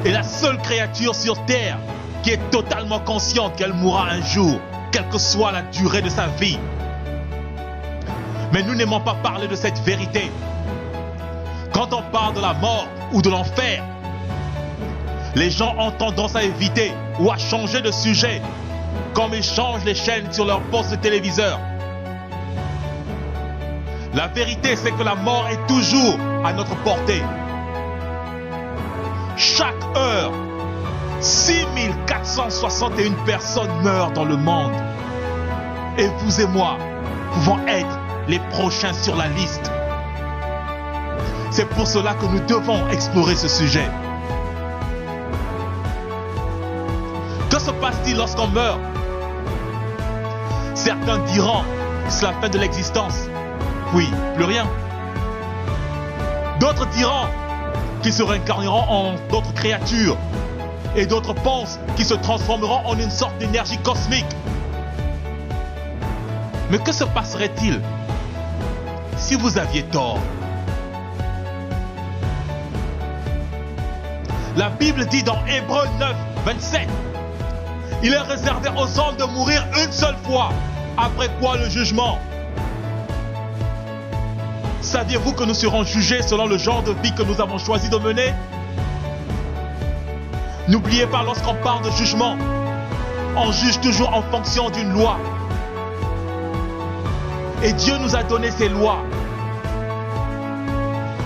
est la seule créature sur terre qui est totalement consciente qu'elle mourra un jour, quelle que soit la durée de sa vie. Mais nous n'aimons pas parler de cette vérité. Quand on parle de la mort ou de l'enfer, les gens ont tendance à éviter ou à changer de sujet, comme ils changent les chaînes sur leur poste de téléviseur. La vérité, c'est que la mort est toujours à notre portée. Chaque heure, 6461 personnes meurent dans le monde. Et vous et moi pouvons être les prochains sur la liste. C'est pour cela que nous devons explorer ce sujet. Que se passe-t-il lorsqu'on meurt? Certains diront que c'est la fin de l'existence. Oui, plus rien. D'autres diront qu'ils se réincarneront en d'autres créatures. Et d'autres pensent qu'ils se transformeront en une sorte d'énergie cosmique. Mais que se passerait-il si vous aviez tort? La Bible dit dans Hébreux 9, 27, il est réservé aux hommes de mourir une seule fois, après quoi le jugement. Saviez-vous que nous serons jugés selon le genre de vie que nous avons choisi de mener? N'oubliez pas, lorsqu'on parle de jugement, on juge toujours en fonction d'une loi. Et Dieu nous a donné ces lois.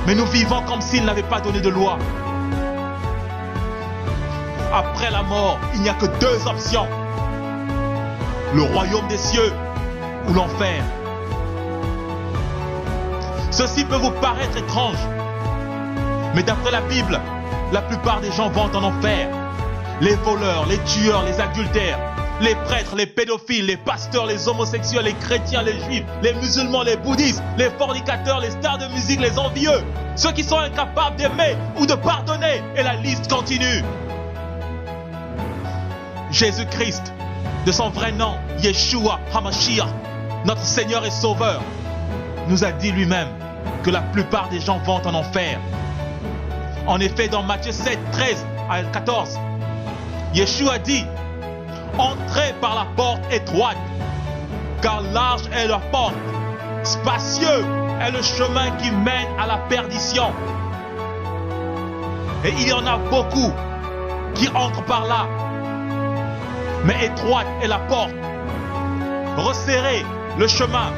Mais nous vivons comme s'il n'avait pas donné de loi. Après la mort, il n'y a que deux options. Le royaume des cieux ou l'enfer. Ceci peut vous paraître étrange. Mais d'après la Bible, la plupart des gens vont en enfer. Les voleurs, les tueurs, les adultères, les prêtres, les pédophiles, les pasteurs, les homosexuels, les chrétiens, les juifs, les musulmans, les bouddhistes, les fornicateurs, les stars de musique, les envieux, ceux qui sont incapables d'aimer ou de pardonner, et la liste continue. Jésus-Christ, de son vrai nom, Yeshua HaMashiach, notre Seigneur et Sauveur, nous a dit lui-même que la plupart des gens vont en enfer. En effet, dans Matthieu 7, 13 à 14, Yeshua dit: entrez par la porte étroite, car large est la porte, spacieux est le chemin qui mène à la perdition. Et il y en a beaucoup qui entrent par là. Mais étroite est la porte, resserré le chemin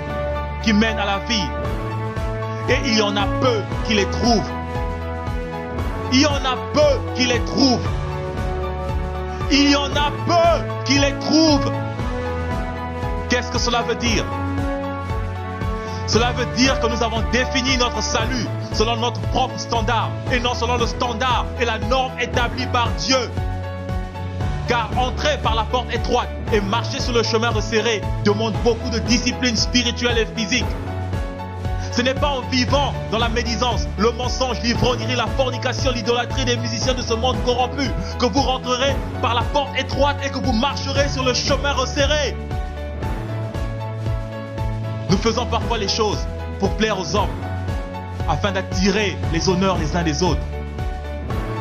qui mène à la vie. Et il y en a peu qui les trouvent. Il y en a peu qui les trouvent. Il y en a peu qui les trouvent. Qu'est-ce que cela veut dire? Cela veut dire que nous avons défini notre salut selon notre propre standard et non selon le standard et la norme établie par Dieu. Car entrer par la porte étroite et marcher sur le chemin resserré demande beaucoup de discipline spirituelle et physique. Ce n'est pas en vivant dans la médisance, le mensonge, l'ivrognerie, la fornication, l'idolâtrie des musiciens de ce monde corrompu que vous rentrerez par la porte étroite et que vous marcherez sur le chemin resserré. Nous faisons parfois les choses pour plaire aux hommes, afin d'attirer les honneurs les uns des autres.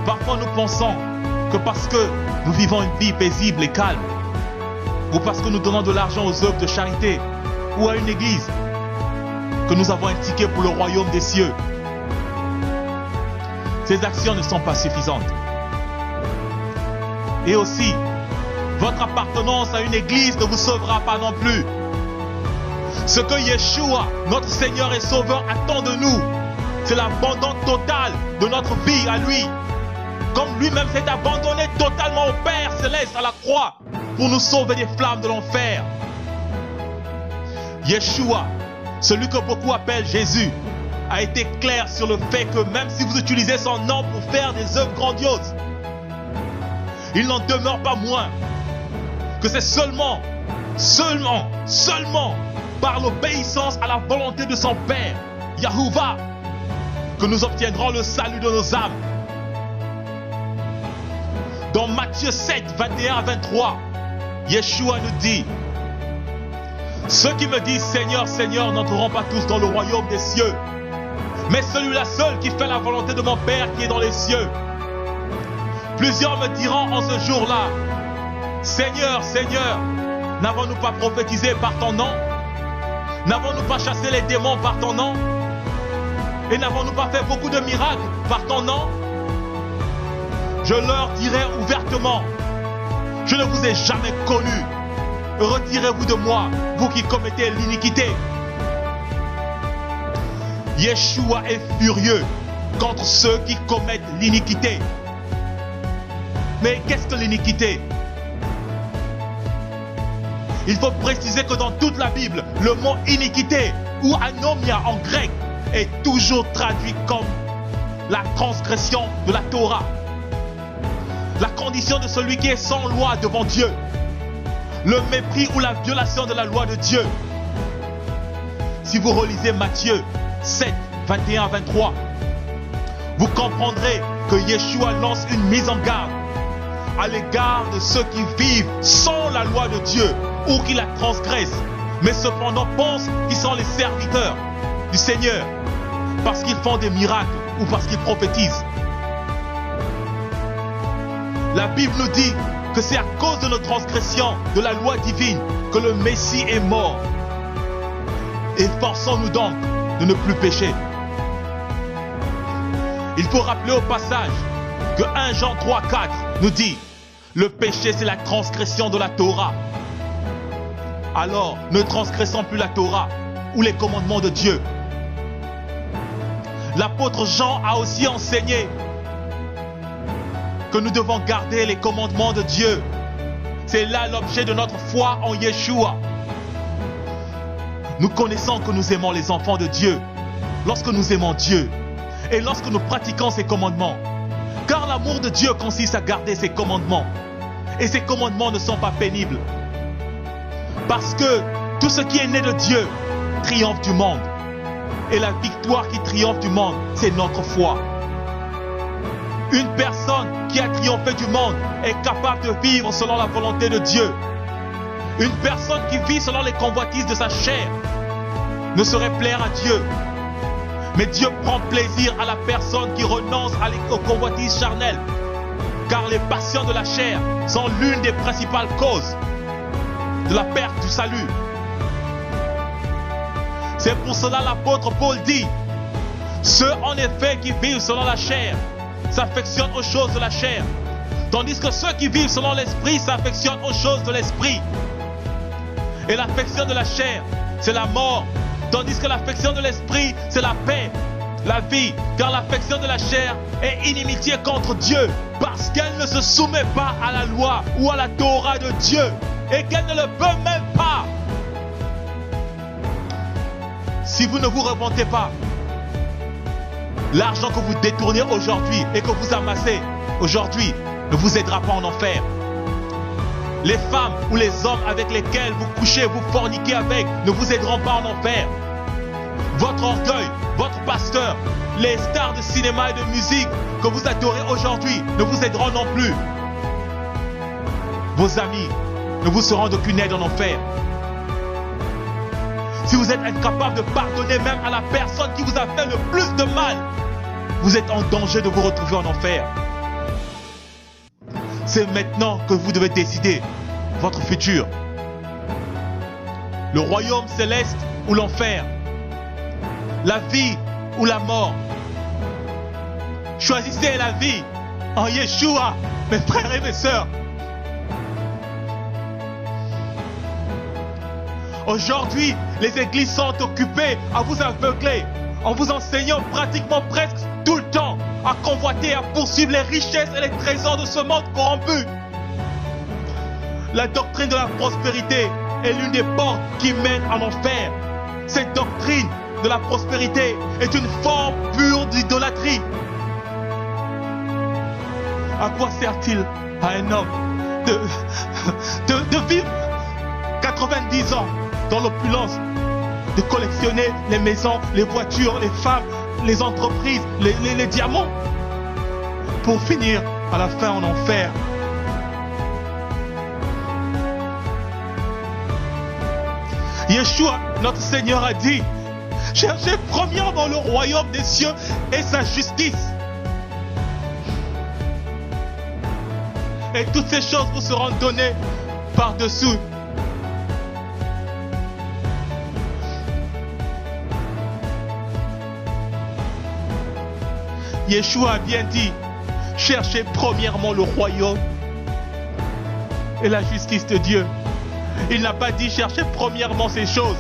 Parfois nous pensons que parce que nous vivons une vie paisible et calme, ou parce que nous donnons de l'argent aux œuvres de charité ou à une église, que nous avons un ticket pour le royaume des cieux. Ces actions ne sont pas suffisantes. Et aussi, votre appartenance à une église ne vous sauvera pas non plus. Ce que Yeshua, notre Seigneur et Sauveur, attend de nous, c'est l'abandon total de notre vie à lui. Comme lui-même s'est abandonné totalement au Père Céleste à la croix pour nous sauver des flammes de l'enfer. Yeshua, celui que beaucoup appellent Jésus, a été clair sur le fait que même si vous utilisez son nom pour faire des œuvres grandioses, il n'en demeure pas moins que c'est seulement par l'obéissance à la volonté de son Père, Yahuwah, que nous obtiendrons le salut de nos âmes. Dans Matthieu 7, 21 à 23, Yeshua nous dit: ceux qui me disent Seigneur, Seigneur n'entreront pas tous dans le royaume des cieux, mais celui-là seul qui fait la volonté de mon Père qui est dans les cieux. Plusieurs me diront en ce jour-là, Seigneur, Seigneur, n'avons-nous pas prophétisé par ton nom? N'avons-nous pas chassé les démons par ton nom? Et n'avons-nous pas fait beaucoup de miracles par ton nom? Je leur dirai ouvertement, je ne vous ai jamais connu. Retirez-vous de moi, vous qui commettez l'iniquité. Yeshua est furieux contre ceux qui commettent l'iniquité. Mais qu'est-ce que l'iniquité? Il faut préciser que dans toute la Bible, le mot iniquité ou anomia en grec est toujours traduit comme la transgression de la Torah. La condition de celui qui est sans loi devant Dieu. Le mépris ou la violation de la loi de Dieu. Si vous relisez Matthieu 7, 21 à 23, vous comprendrez que Yeshua lance une mise en garde à l'égard de ceux qui vivent sans la loi de Dieu ou qui la transgressent, mais cependant pensent qu'ils sont les serviteurs du Seigneur parce qu'ils font des miracles ou parce qu'ils prophétisent. La Bible nous dit que c'est à cause de nos transgressions de la loi divine que le Messie est mort. Efforçons-nous donc de ne plus pécher. Il faut rappeler au passage que 1 Jean 3, 4 nous dit « Le péché, c'est la transgression de la Torah ». Alors, ne transgressons plus la Torah ou les commandements de Dieu. L'apôtre Jean a aussi enseigné que nous devons garder les commandements de Dieu. C'est là l'objet de notre foi en Yeshua. Nous connaissons que nous aimons les enfants de Dieu lorsque nous aimons Dieu et lorsque nous pratiquons ses commandements. Car l'amour de Dieu consiste à garder ses commandements. Et ses commandements ne sont pas pénibles. Parce que tout ce qui est né de Dieu triomphe du monde. Et la victoire qui triomphe du monde, c'est notre foi. Une personne qui a triomphé du monde est capable de vivre selon la volonté de Dieu. Une personne qui vit selon les convoitises de sa chair ne saurait plaire à Dieu. Mais Dieu prend plaisir à la personne qui renonce aux convoitises charnelles. Car les passions de la chair sont l'une des principales causes de la perte du salut. C'est pour cela l'apôtre Paul dit, ceux en effet qui vivent selon la chair s'affectionnent aux choses de la chair, tandis que ceux qui vivent selon l'esprit s'affectionnent aux choses de l'esprit. Et l'affection de la chair, c'est la mort, tandis que l'affection de l'esprit, c'est la paix, la vie, car l'affection de la chair est inimitié contre Dieu, parce qu'elle ne se soumet pas à la loi ou à la Torah de Dieu, et qu'elle ne le veut même pas. Si vous ne vous repentez pas, l'argent que vous détournez aujourd'hui et que vous amassez aujourd'hui ne vous aidera pas en enfer. Les femmes ou les hommes avec lesquels vous couchez, vous forniquez avec, ne vous aideront pas en enfer. Votre orgueil, votre pasteur, les stars de cinéma et de musique que vous adorez aujourd'hui ne vous aideront non plus. Vos amis ne vous seront d'aucune aide en enfer. Si vous êtes incapable de pardonner même à la personne qui vous a fait le plus de mal, vous êtes en danger de vous retrouver en enfer. C'est maintenant que vous devez décider votre futur. Le royaume céleste ou l'enfer. La vie ou la mort. Choisissez la vie en Yeshua, mes frères et mes sœurs. Aujourd'hui, les églises sont occupées à vous aveugler, en vous enseignant pratiquement presque tout le temps à convoiter, à poursuivre les richesses et les trésors de ce monde corrompu. La doctrine de la prospérité est l'une des portes qui mènent en enfer. Cette doctrine de la prospérité est une forme pure d'idolâtrie. À quoi sert-il à un homme de vivre 90 ans dans l'opulence, de collectionner les maisons, les voitures, les femmes, les entreprises, les diamants, pour finir à la fin en enfer? Yeshua, notre Seigneur, a dit, cherchez premièrement le royaume des cieux et sa justice. Et toutes ces choses vous seront données par-dessous. Yeshua a bien dit, cherchez premièrement le royaume et la justice de Dieu. Il n'a pas dit cherchez premièrement ces choses.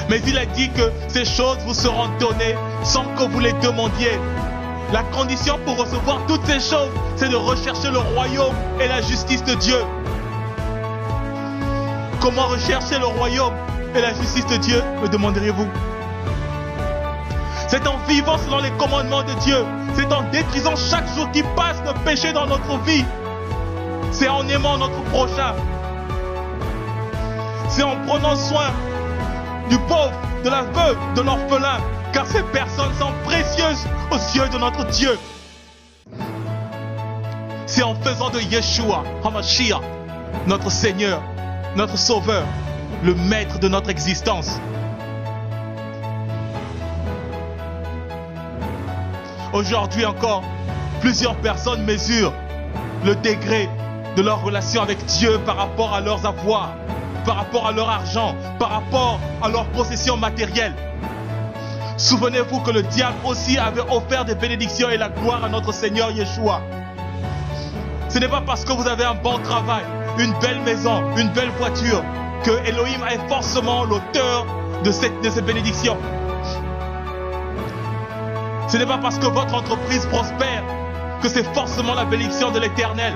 Mais il a dit que ces choses vous seront données sans que vous les demandiez. La condition pour recevoir toutes ces choses, c'est de rechercher le royaume et la justice de Dieu. Comment rechercher le royaume et la justice de Dieu, me demanderiez-vous? C'est en vivant selon les commandements de Dieu. C'est en détruisant chaque jour qui passe le péché dans notre vie. C'est en aimant notre prochain. C'est en prenant soin du pauvre, de la veuve, de l'orphelin, car ces personnes sont précieuses aux yeux de notre Dieu. C'est en faisant de Yeshua, HaMashiach, notre Seigneur, notre Sauveur, le maître de notre existence. Aujourd'hui encore, plusieurs personnes mesurent le degré de leur relation avec Dieu par rapport à leurs avoirs, par rapport à leur argent, par rapport à leurs possessions matérielles. Souvenez-vous que le diable aussi avait offert des bénédictions et la gloire à notre Seigneur Yeshua. Ce n'est pas parce que vous avez un bon travail, une belle maison, une belle voiture, que Elohim est forcément l'auteur de ces bénédictions. Ce n'est pas parce que votre entreprise prospère que c'est forcément la bénédiction de l'Éternel.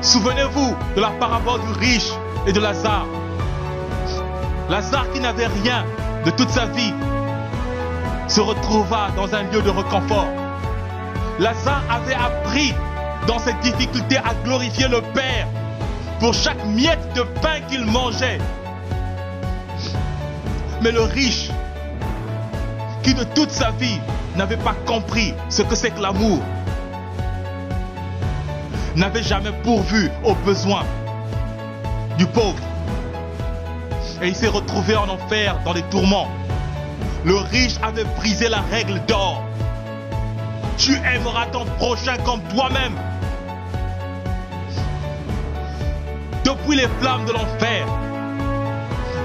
Souvenez-vous de la parabole du riche et de Lazare. Lazare qui n'avait rien de toute sa vie se retrouva dans un lieu de réconfort. Lazare avait appris dans cette difficulté à glorifier le Père pour chaque miette de pain qu'il mangeait. Mais le riche, qui de toute sa vie n'avait pas compris ce que c'est que l'amour, n'avait jamais pourvu aux besoins du pauvre. Et il s'est retrouvé en enfer dans les tourments. Le riche avait brisé la règle d'or. Tu aimeras ton prochain comme toi-même. Depuis les flammes de l'enfer,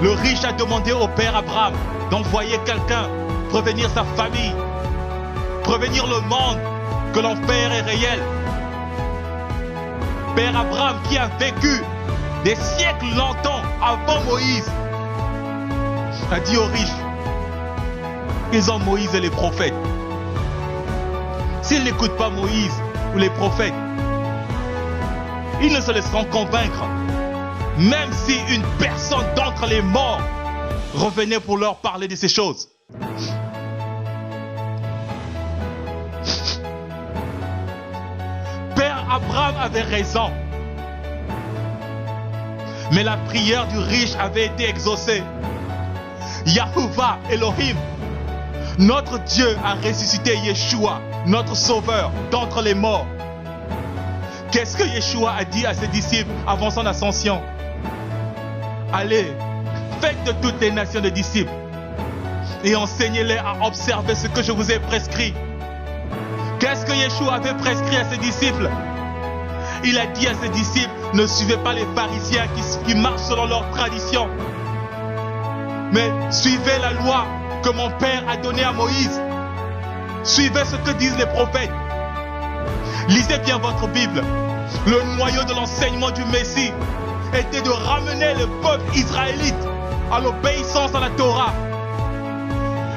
le riche a demandé au père Abraham d'envoyer quelqu'un prévenir sa famille, prévenir le monde que l'enfer est réel. Père Abraham qui a vécu des siècles longtemps avant Moïse a dit aux riches, ils ont Moïse et les prophètes. S'ils n'écoutent pas Moïse ou les prophètes, ils ne se laisseront convaincre. Même si une personne d'entre les morts revenait pour leur parler de ces choses. Père Abraham avait raison. Mais la prière du riche avait été exaucée. Yahuwah Elohim, notre Dieu a ressuscité Yeshua, notre Sauveur, d'entre les morts. Qu'est-ce que Yeshua a dit à ses disciples avant son ascension? Allez, faites de toutes les nations des disciples et enseignez-les à observer ce que je vous ai prescrit. Qu'est-ce que Yeshua avait prescrit à ses disciples? Il a dit à ses disciples, ne suivez pas les pharisiens qui marchent selon leur tradition, mais suivez la loi que mon Père a donnée à Moïse. Suivez ce que disent les prophètes. Lisez bien votre Bible. Le noyau de l'enseignement du Messie était de ramener le peuple israélite à l'obéissance à la Torah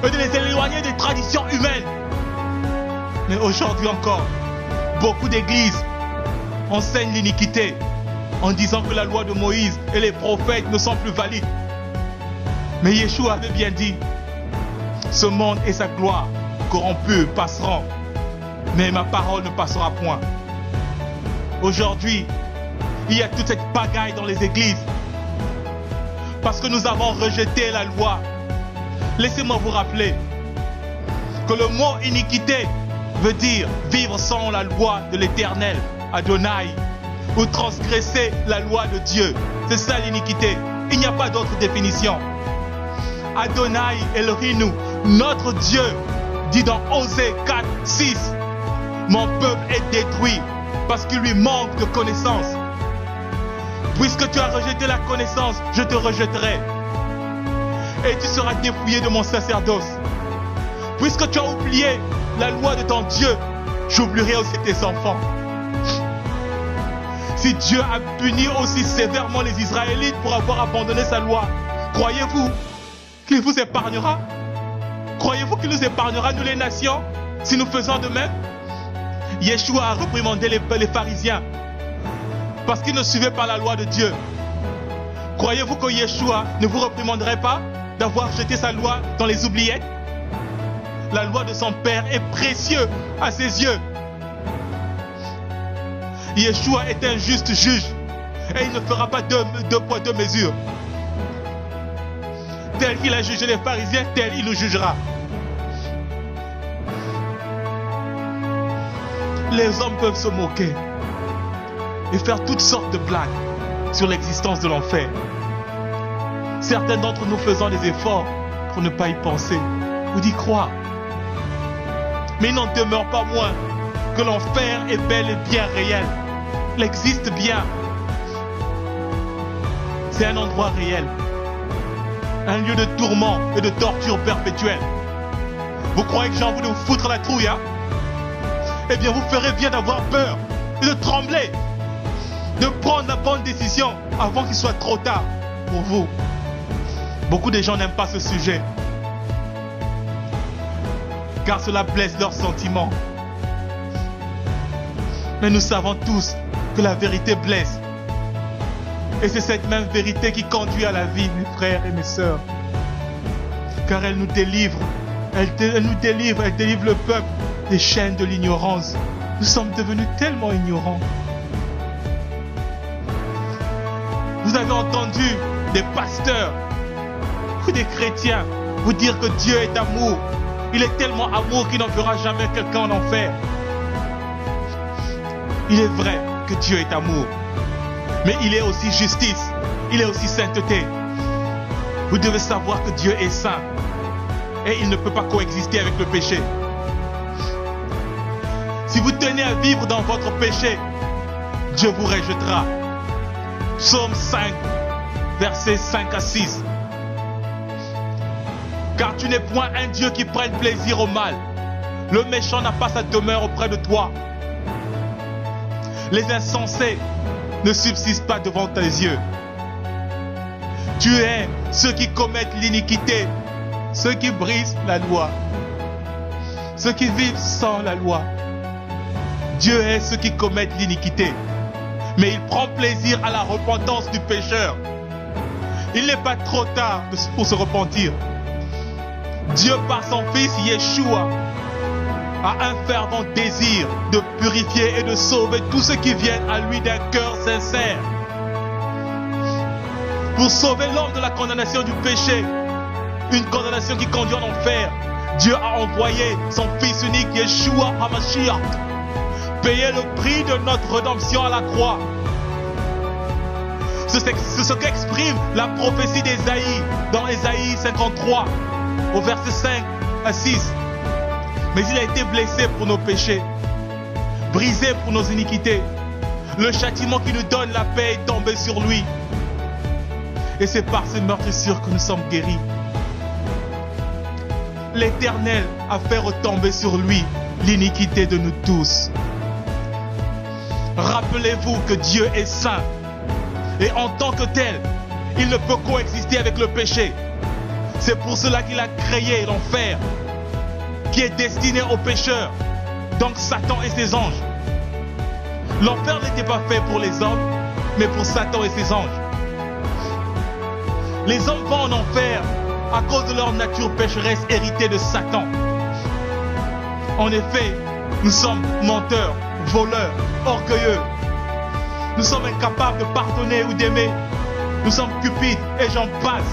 et de les éloigner des traditions humaines. Mais aujourd'hui encore, beaucoup d'églises enseignent l'iniquité en disant que la loi de Moïse et les prophètes ne sont plus valides. Mais Yeshua avait bien dit, ce monde et sa gloire corrompus passeront, mais ma parole ne passera point. Aujourd'hui, il y a toute cette pagaille dans les églises parce que nous avons rejeté la loi. Laissez-moi vous rappeler que le mot iniquité veut dire vivre sans la loi de l'Éternel, Adonai, ou transgresser la loi de Dieu. C'est ça l'iniquité. Il n'y a pas d'autre définition. Adonai Elohim, notre Dieu, dit dans Osée 4, 6, mon peuple est détruit parce qu'il lui manque de connaissance. Puisque tu as rejeté la connaissance, je te rejetterai. Et tu seras dépouillé de mon sacerdoce. Puisque tu as oublié la loi de ton Dieu, j'oublierai aussi tes enfants. Si Dieu a puni aussi sévèrement les Israélites pour avoir abandonné sa loi, croyez-vous qu'il vous épargnera? Croyez-vous qu'il nous épargnera, nous les nations, si nous faisons de même? Yeshua a réprimandé les pharisiens parce qu'ils ne suivaient pas la loi de Dieu. Croyez-vous que Yeshua ne vous réprimanderait pas d'avoir jeté sa loi dans les oubliettes? La loi de son Père est précieuse à ses yeux. Yeshua est un juste juge et il ne fera pas deux poids, deux mesures. Tel qu'il a jugé les pharisiens, tel il nous jugera. Les hommes peuvent se moquer et faire toutes sortes de blagues sur l'existence de l'enfer. Certains d'entre nous faisant des efforts pour ne pas y penser ou d'y croire. Mais il n'en demeure pas moins que l'enfer est bel et bien réel. Il existe bien. C'est un endroit réel. Un lieu de tourment et de torture perpétuelle. Vous croyez que j'ai envie de vous foutre la trouille, hein? Eh bien, vous ferez bien d'avoir peur et de trembler, de prendre la bonne décision avant qu'il soit trop tard pour vous. Beaucoup de gens n'aiment pas ce sujet, car cela blesse leurs sentiments. Mais nous savons tous que la vérité blesse. Et c'est cette même vérité qui conduit à la vie, mes frères et mes sœurs. Car elle nous délivre, elle nous délivre, elle délivre le peuple des chaînes de l'ignorance. Nous sommes devenus tellement ignorants. Vous avez entendu des pasteurs ou des chrétiens vous dire que Dieu est amour. Il est tellement amour qu'il n'enverra jamais quelqu'un en enfer. Il est vrai que Dieu est amour, mais il est aussi justice, il est aussi sainteté. Vous devez savoir que Dieu est saint et il ne peut pas coexister avec le péché. Si vous tenez à vivre dans votre péché, Dieu vous rejettera. Psaume 5, versets 5 à 6. Car tu n'es point un Dieu qui prenne plaisir au mal. Le méchant n'a pas sa demeure auprès de toi. Les insensés ne subsistent pas devant tes yeux. Tu es ceux qui commettent l'iniquité, ceux qui brisent la loi, ceux qui vivent sans la loi. Dieu est ceux qui commettent l'iniquité, mais il prend plaisir à la repentance du pécheur. Il n'est pas trop tard pour se repentir. Dieu, par son Fils Yeshua, a un fervent désir de purifier et de sauver tous ceux qui viennent à lui d'un cœur sincère. Pour sauver l'homme de la condamnation du péché, une condamnation qui conduit en enfer, Dieu a envoyé son Fils unique Yeshua HaMashiach payer le prix de notre rédemption à la croix. C'est ce qu'exprime la prophétie d'Ésaïe dans Ésaïe 53 au verset 5 à 6. Mais il a été blessé pour nos péchés, brisé pour nos iniquités. Le châtiment qui nous donne la paix est tombé sur lui. Et c'est par ces meurtrissures que nous sommes guéris. L'Éternel a fait retomber sur lui l'iniquité de nous tous. Rappelez-vous que Dieu est saint. Et en tant que tel, il ne peut coexister avec le péché. C'est pour cela qu'il a créé l'enfer, qui est destiné aux pécheurs, donc Satan et ses anges. L'enfer n'était pas fait pour les hommes, mais pour Satan et ses anges. Les hommes vont en enfer à cause de leur nature pécheresse héritée de Satan. En effet, nous sommes menteurs, voleurs, orgueilleux. Nous sommes incapables de pardonner ou d'aimer. Nous sommes cupides et j'en passe.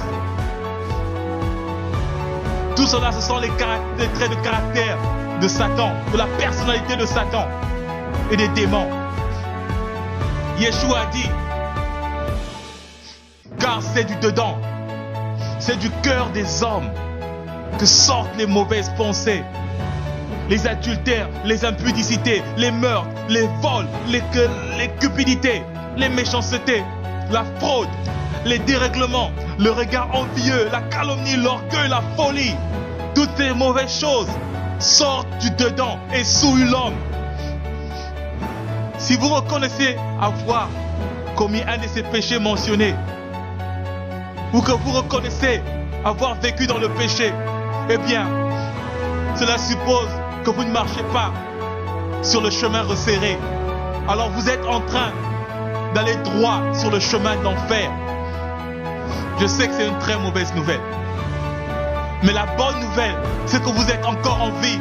Tout cela, ce sont les traits de caractère de Satan, de la personnalité de Satan et des démons. Yeshua a dit, car c'est du dedans, c'est du cœur des hommes que sortent les mauvaises pensées, les adultères, les impudicités, les meurtres, les vols, les cupidités, les méchancetés, la fraude, les dérèglements, le regard envieux, la calomnie, l'orgueil, la folie. Toutes ces mauvaises choses sortent du dedans et souillent l'homme. Si vous reconnaissez avoir commis un de ces péchés mentionnés, ou que vous reconnaissez avoir vécu dans le péché, eh bien, cela suppose que vous ne marchez pas sur le chemin resserré. Alors vous êtes en train d'aller droit sur le chemin d'enfer. Je sais que c'est une très mauvaise nouvelle. Mais la bonne nouvelle, c'est que vous êtes encore en vie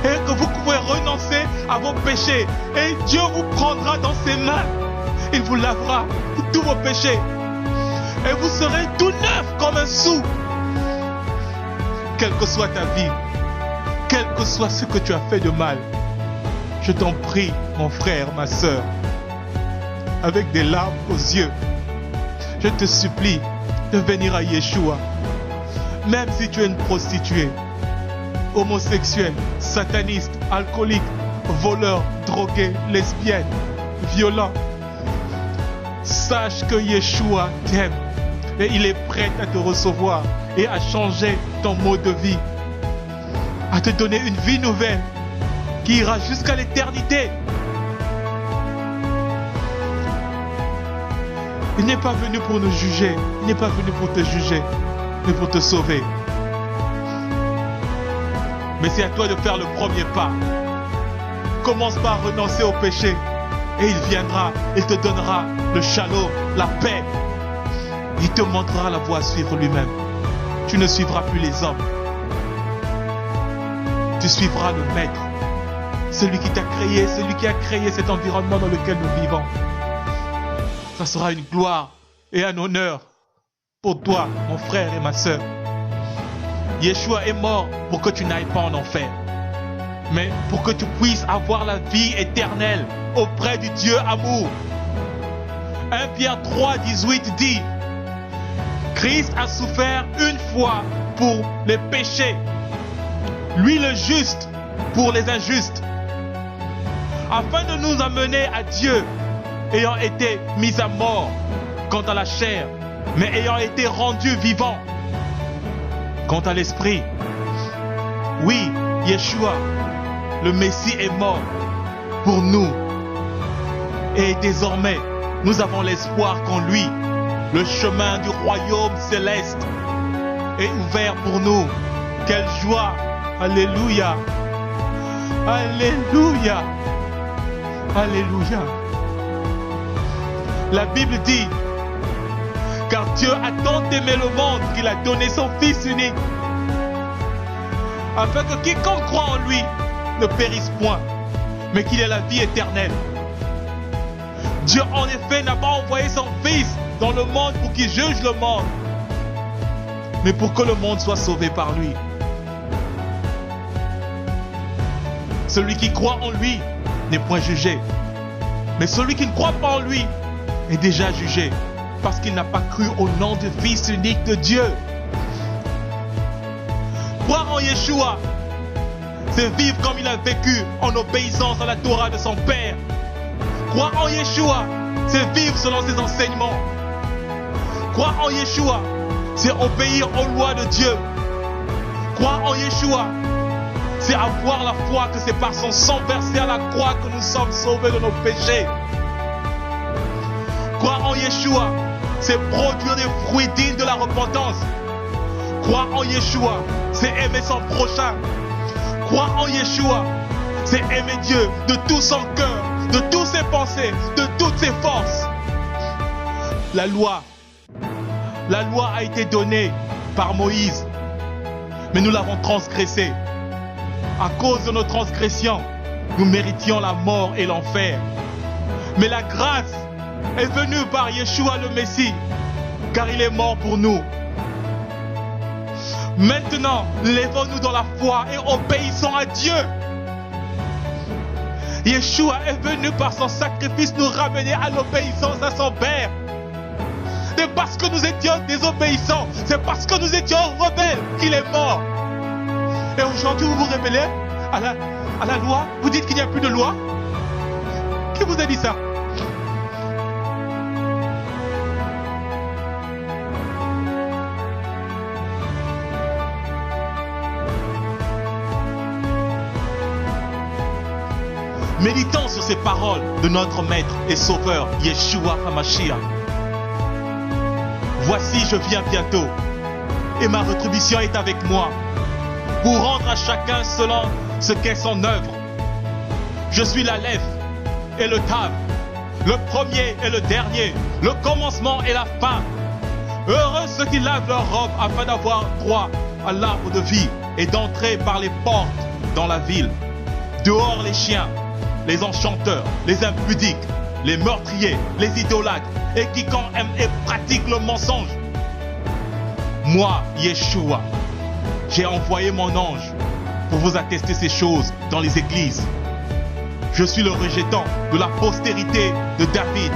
et que vous pouvez renoncer à vos péchés. Et Dieu vous prendra dans ses mains. Il vous lavera de tous vos péchés. Et vous serez tout neuf comme un sou. Quelle que soit ta vie, quel que soit ce que tu as fait de mal, je t'en prie, mon frère, ma sœur, avec des larmes aux yeux, je te supplie de venir à Yeshua. Même si tu es une prostituée, homosexuelle, sataniste, alcoolique, voleur, drogué, lesbienne, violent, sache que Yeshua t'aime et il est prêt à te recevoir et à changer ton mode de vie, à te donner une vie nouvelle qui ira jusqu'à l'éternité. Il n'est pas venu pour nous juger, il n'est pas venu pour te juger, mais pour te sauver. Mais c'est à toi de faire le premier pas. Commence par renoncer au péché et il viendra, il te donnera le shalom, la paix. Il te montrera la voie à suivre lui-même. Tu ne suivras plus les hommes. Tu suivras le Maître, celui qui t'a créé, celui qui a créé cet environnement dans lequel nous vivons. Ça sera une gloire et un honneur pour toi, mon frère et ma sœur. Yeshua est mort pour que tu n'ailles pas en enfer, mais pour que tu puisses avoir la vie éternelle auprès du Dieu amour. 1 Pierre 3, 18 dit: Christ a souffert une fois pour les péchés, lui le juste pour les injustes, afin de nous amener à Dieu, ayant été mis à mort quant à la chair, mais ayant été rendu vivant quant à l'esprit. Oui, Yeshua, le Messie, est mort pour nous. Et désormais, nous avons l'espoir qu'en lui, le chemin du royaume céleste est ouvert pour nous. Quelle joie! Alléluia! Alléluia! Alléluia! La Bible dit: car Dieu a tant aimé le monde qu'il a donné son Fils unique, afin que quiconque croit en lui ne périsse point, mais qu'il ait la vie éternelle. Dieu en effet n'a pas envoyé son Fils dans le monde pour qu'il juge le monde, mais pour que le monde soit sauvé par lui. Celui qui croit en lui n'est point jugé, mais celui qui ne croit pas en lui est déjà jugé, parce qu'il n'a pas cru au nom du Fils unique de Dieu. Croire en Yeshua, c'est vivre comme il a vécu en obéissance à la Torah de son Père. Croire en Yeshua, c'est vivre selon ses enseignements. Croire en Yeshua, c'est obéir aux lois de Dieu. Croire en Yeshua, c'est avoir la foi que c'est par son sang versé à la croix que nous sommes sauvés de nos péchés. Croire en Yeshua, c'est produire des fruits dignes de la repentance. Croire en Yeshua, c'est aimer son prochain. Croire en Yeshua, c'est aimer Dieu de tout son cœur, de toutes ses pensées, de toutes ses forces. La loi a été donnée par Moïse, mais nous l'avons transgressée. À cause de nos transgressions, nous méritions la mort et l'enfer. Mais la grâce est venue par Yeshua le Messie, car il est mort pour nous. Maintenant, lèvons-nous dans la foi et obéissons à Dieu. Yeshua est venu par son sacrifice nous ramener à l'obéissance à son Père. C'est parce que nous étions désobéissants, c'est parce que nous étions rebelles qu'il est mort. Et aujourd'hui vous vous révélez à la loi? Vous dites qu'il n'y a plus de loi? Qui vous a dit ça? Méditons sur ces paroles de notre Maître et Sauveur, Yeshua HaMashiach. Voici, je viens bientôt, et ma rétribution est avec moi, pour rendre à chacun selon ce qu'est son œuvre. Je suis l'Aleph et le Tav, le premier et le dernier, le commencement et la fin. Heureux ceux qui lavent leurs robes afin d'avoir droit à l'arbre de vie et d'entrer par les portes dans la ville. Dehors les chiens, les enchanteurs, les impudiques, les meurtriers, les idolâtres et quiconque aime et pratique le mensonge. Moi, Yeshua, j'ai envoyé mon ange pour vous attester ces choses dans les églises. Je suis le rejetant de la postérité de David,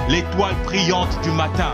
l'étoile brillante du matin.